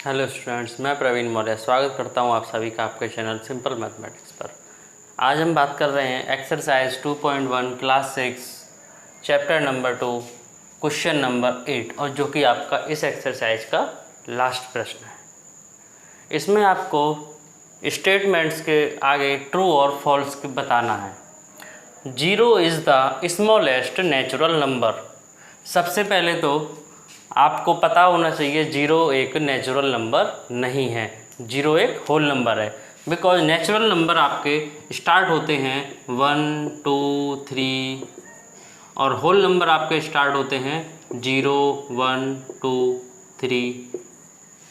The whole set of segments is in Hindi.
हेलो स्टूडेंट्स, मैं प्रवीण मौर्य स्वागत करता हूं आप सभी का आपके चैनल सिंपल मैथमेटिक्स पर। आज हम बात कर रहे हैं exercise 2.1 class 6 chapter number 2 question number 8 और जो कि आपका इस एक्सरसाइज का लास्ट प्रश्न है। इसमें आपको स्टेटमेंट्स के आगे ट्रू और फॉल्स बताना है। 0 is the smallest natural number. सबसे पहले तो आपको पता होना चाहिए 0 एक नेचुरल नंबर नहीं है, 0 एक होल नंबर है। बिकॉज नेचुरल नंबर आपके स्टार्ट होते हैं 1 2 3 और होल नंबर आपके स्टार्ट होते हैं 0 1 2 3।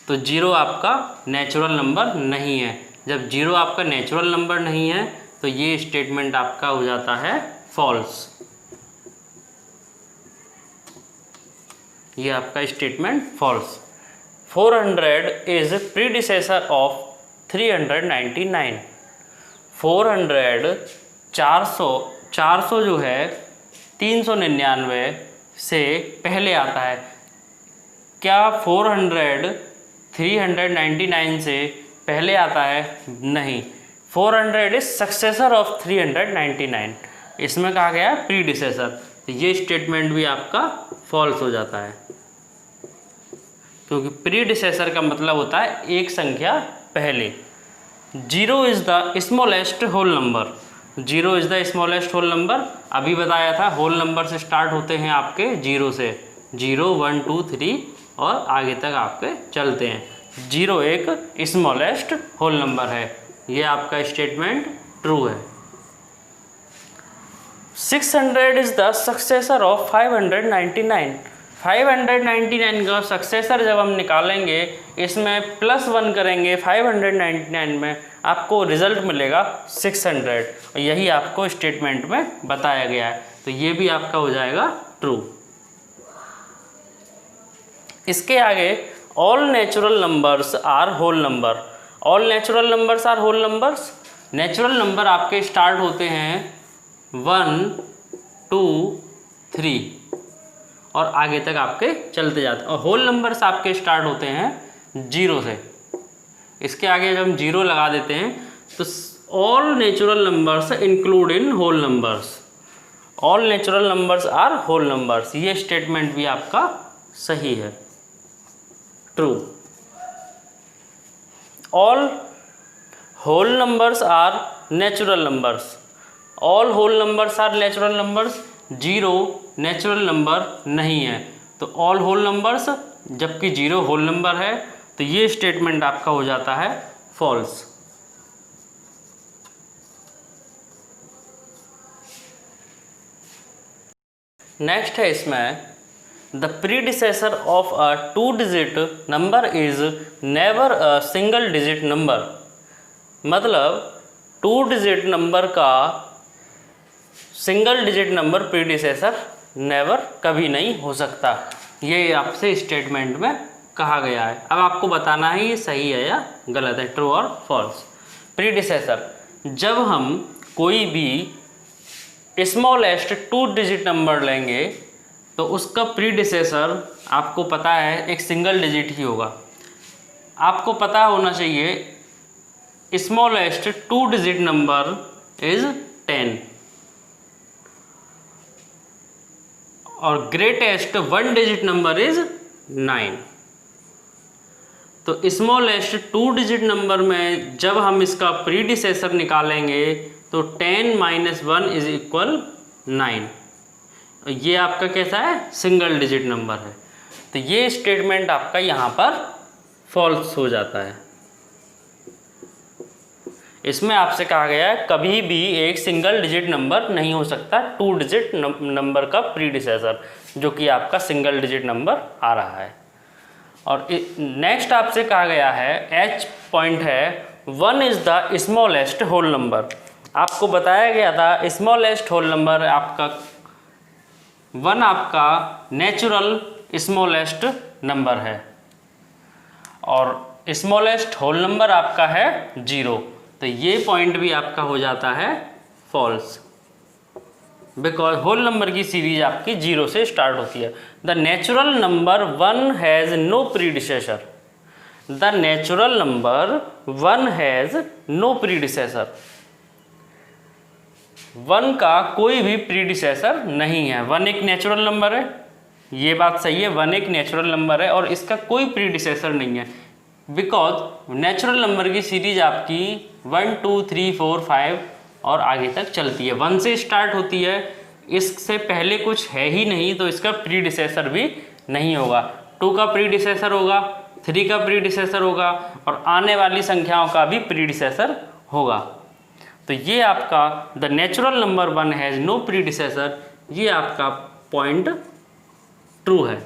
तो 0 आपका नेचुरल नंबर नहीं है। जब 0 आपका नेचुरल नंबर नहीं है तो ये स्टेटमेंट आपका हो जाता है फॉल्स। ये आपका statement false. 400 is predecessor of 399। 400 400 जो है 399 से पहले आता है। क्या 400 399 से पहले आता है? नहीं। 400 इज सक्सेसर ऑफ 399। इसमें कहा गया है प्रीडिसेसर, तो ये स्टेटमेंट भी आपका फॉल्स हो जाता है, क्योंकि प्रीडिसेसर का मतलब होता है एक संख्या पहले। 0 is the smallest whole number. 0 is the smallest whole number, अभी बताया था होल नंबर से स्टार्ट होते हैं आपके 0 से, 0 1 2 3 और आगे तक आपके चलते हैं। 0 एक स्मॉलेस्ट होल नंबर है, ये आपका स्टेटमेंट ट्रू है। 600 इज़ द सक्सेसर ऑफ 599। 599 का सक्सेसर जब हम निकालेंगे, इसमें +1 करेंगे 599 में, आपको रिजल्ट मिलेगा 600 और यही आपको स्टेटमेंट में बताया गया है, तो ये भी आपका हो जाएगा ट्रू। इसके आगे all natural numbers are whole number. All natural numbers are whole numbers. Natural number आपके स्टार्ट होते हैं 1 2 3 और आगे तक आपके चलते जाते हैं, और होल नंबर्स आपके स्टार्ट होते हैं 0 से। इसके आगे जब हम 0 लगा देते हैं तो all natural numbers include in whole numbers. All natural numbers are whole numbers, ये स्टेटमेंट भी आपका सही है, true. All whole numbers are natural numbers. All whole numbers are natural numbers. 0 natural number नहीं है, तो ऑल होल नंबर्स, जबकि 0 होल नंबर है, तो ये स्टेटमेंट आपका हो जाता है फॉल्स। नेक्स्ट है इसमें the predecessor of a 2 digit number is never a single digit number. मतलब 2 डिजिट नंबर का single digit number predecessor never कभी नहीं हो सकता, ये आपसे स्टेटमेंट में कहा गया है। अब आपको बताना है ये सही है या गलत है, ट्रू और फॉल्स। प्रीडिसेसर, जब हम कोई भी स्मॉलेस्ट 2 डिजिट नंबर लेंगे तो उसका प्रीडिसेसर आपको पता है एक सिंगल डिजिट ही होगा। आपको पता होना चाहिए स्मॉलेस्ट 2 डिजिट नंबर इज 10 और ग्रेटेस्ट 1 डिजिट नंबर इज 9। तो स्मॉलेस्ट 2 डिजिट नंबर में जब हम इसका प्रीडिसेसर निकालेंगे तो 10 - 1 इज इक्वल 9। ये आपका कैसा है? सिंगल डिजिट नंबर है, तो ये स्टेटमेंट आपका यहाँ पर फॉल्स हो जाता है। इसमें आपसे कहा गया है कभी भी एक सिंगल डिजिट नंबर नहीं हो सकता 2 डिजिट नंबर का प्रीडिसेसर, जो कि आपका सिंगल डिजिट नंबर आ रहा है। और नेक्स्ट आपसे कहा गया है एच पॉइंट है 1 is the smallest whole number. आपको बताया गया था स्मॉलेस्ट होल नंबर आपका 1 आपका नेचुरल स्मॉलेस्ट नंबर है और स्मॉलेस्ट होल नंबर आपका है 0, तो ये पॉइंट भी आपका हो जाता है फॉल्स, बिकॉज होल नंबर की सीरीज आपकी 0 से स्टार्ट होती है। The natural number 1 has no predecessor. The natural number 1 has no predecessor. 1 का कोई भी प्रीडिसेसर नहीं है। 1 एक नेचुरल नंबर है, ये बात सही है, 1 एक नेचुरल नंबर है और इसका कोई प्रीडिसेसर नहीं है। बिकॉज नेचुरल नंबर की सीरीज आपकी 1 2 3 4 5 और आगे तक चलती है, 1 से स्टार्ट होती है, इससे पहले कुछ है ही नहीं, तो इसका प्रीडिसेसर भी नहीं होगा। 2 का प्रीडिसेसर होगा, 3 का प्रीडिसेसर होगा और आने वाली संख्याओं का भी प्रीडिसेसर होगा। तो ये आपका the natural number 1 has no predecessor, ये आपका पॉइंट ट्रू है।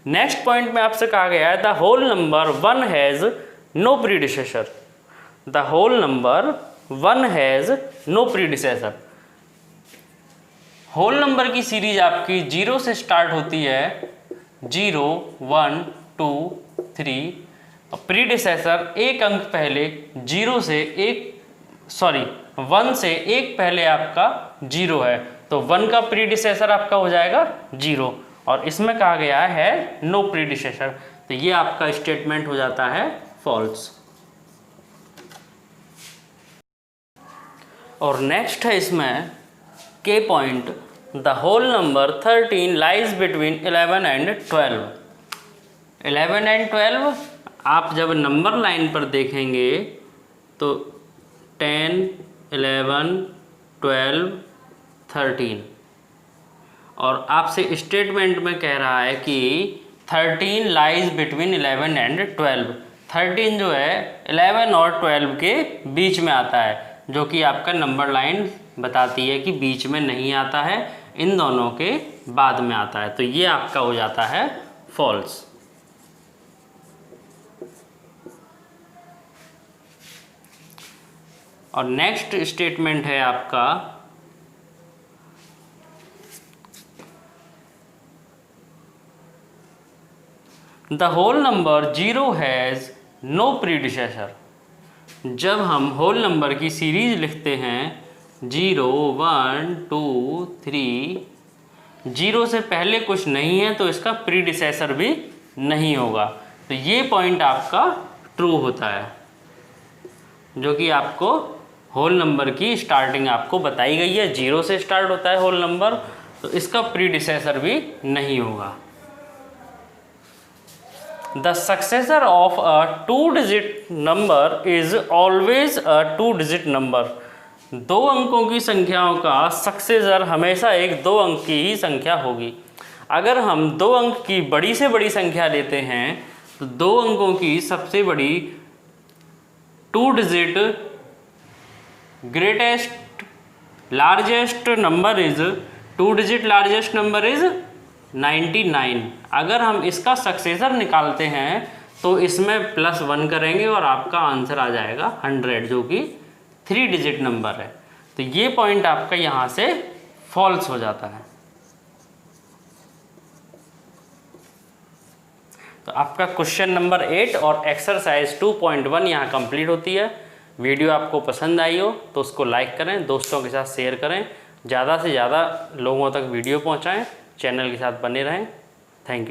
नेक्स्ट पॉइंट में आपसे कहा गया है the whole number 1 has no predecessor. The whole number 1 has no predecessor. Whole number की सीरीज आपकी 0 से स्टार्ट होती है, 0 1 2 3, प्रीडिसेसर एक अंक पहले 1 से एक पहले आपका 0 है, तो 1 का प्रीडिसेसर आपका हो जाएगा 0 और इसमें कहा गया है नो प्रीडिसेसर, तो ये आपका स्टेटमेंट हो जाता है फॉल्स। और नेक्स्ट है इसमें के point the whole number 13 lies between 11 and 12। 11 and 12 आप जब नंबर लाइन पर देखेंगे तो 10 11 12 13 और आपसे स्टेटमेंट में कह रहा है कि 13 लाइज बिटवीन 11 एंड 12। 13 जो है 11 और 12 के बीच में आता है, जो कि आपका नंबर लाइन बताती है कि बीच में नहीं आता है, इन दोनों के बाद में आता है, तो ये आपका हो जाता है फॉल्स। और नेक्स्ट स्टेटमेंट है आपका the whole number 0 has no predecessor. जब हम होल नंबर की सीरीज लिखते हैं 0 1 2 3, 0 से पहले कुछ नहीं है तो इसका प्रीडिसेसर भी नहीं होगा, तो ये पॉइंट आपका ट्रू होता है, जो कि आपको होल नंबर की स्टार्टिंग आपको बताई गई है, 0 से स्टार्ट होता है होल नंबर, तो इसका प्रीडिसेसर भी नहीं होगा। The successor of a 2 digit number is always a 2 digit number. 2 अंकों की संख्याओं का सक्सेसर हमेशा एक 2 अंक की ही संख्या होगी। अगर हम 2 अंक की बड़ी से बड़ी संख्या लेते हैं तो 2 अंकों की सबसे बड़ी 2 digit greatest largest number is 2 digit largest number is 99। अगर हम इसका सक्सेसर निकालते हैं तो इसमें +1 करेंगे और आपका आंसर आ जाएगा 100, जो कि 3 डिजिट नंबर है, तो ये पॉइंट आपका यहाँ से फॉल्स हो जाता है। तो आपका क्वेश्चन नंबर 8 और एक्सरसाइज 2.1 यहाँ कंप्लीट होती है। वीडियो आपको पसंद आई हो तो उसको लाइक करें, दोस्तों के साथ शेयर करें, ज़्यादा से ज़्यादा लोगों तक वीडियो पहुँचाएँ, चैनल के साथ बने रहें। Thank you.